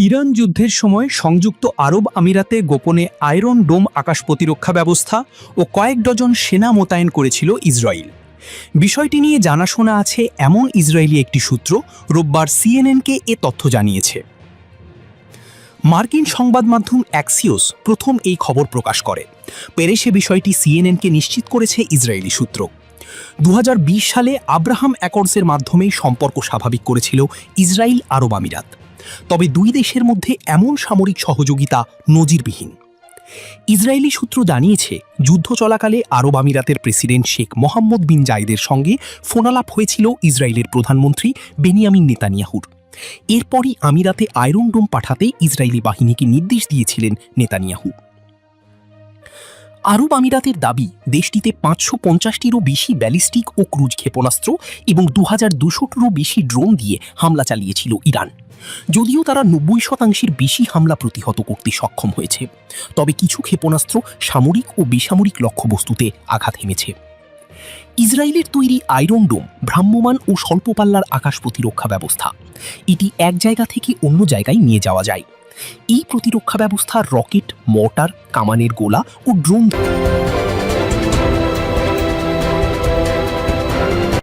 Iran যুদ্ধের সময় সংযুক্ত আরব আমিরাতে গোপনে আয়রন ডোম আকাশ প্রতিরক্ষা ব্যবস্থা ও কয়েক ডজন সেনা মোতায়েন করেছিল ইসরায়েল। বিষয়টি নিয়ে জানাশোনা আছে এমন ইসরায়েলি একটি সূত্র রোববার সিএনএনকে এ তথ্য জানিয়েছে। মার্কিন সংবাদ মাধ্যম অ্যাক্সিওস প্রথম এই খবর প্রকাশ করে। পরে সে বিষয়টি সিএনএনকে নিশ্চিত করেছে ইসরায়েলি সূত্র। 2020 সালে আব্রাহাম অ্যাকর্ডসের মাধ্যমেই সম্পর্ক স্বাভাবিক করেছিল ইসরায়েল আরব আমিরাত। তবে দুই দেশের মধ্যে এমন সামরিক সহযোগিতা নজিরবিহীন। ইসরায়েলি সূত্র জানিয়েছে, যুদ্ধ চলাকালে আরব আমিরাতের প্রেসিডেন্ট শেখ মোহাম্মদ বিন জায়েদের সঙ্গে ফোনালাপ হয়েছিল ইসরায়েলের প্রধানমন্ত্রী বেনিয়ামিন নেতানিয়াহুর। এরপরই আমিরাতে আয়রন ডোম পাঠাতে ইসরায়েলি বাহিনীকে নির্দেশ দিয়েছিলেন নেতানিয়াহু। আরব আমিরাতের দাবি, দেশটিতে 550টিরও বেশি ব্যালিস্টিক ও ক্রুজ ক্ষেপণাস্ত্র এবং 2200টিরও বেশি ড্রোন দিয়ে হামলা চালিয়েছিল ইরান। যদিও তারা 90% বেশি হামলা প্রতিহত করতে সক্ষম হয়েছে, তবে কিছু ক্ষেপণাস্ত্র সামরিক ও বেসামরিক লক্ষ্যবস্তুতে আঘাত হেনেছে। ইসরায়েলের তৈরি আয়রন ডোম ভ্রাম্যমাণ ও স্বল্প পাল্লার আকাশ প্রতিরক্ষা ব্যবস্থা। এটি এক জায়গা থেকে অন্য জায়গায় নিয়ে যাওয়া যায়। এই প্রতিরক্ষা ব্যবস্থা রকেট, মর্টার, কামানের গোলা ও ড্রোন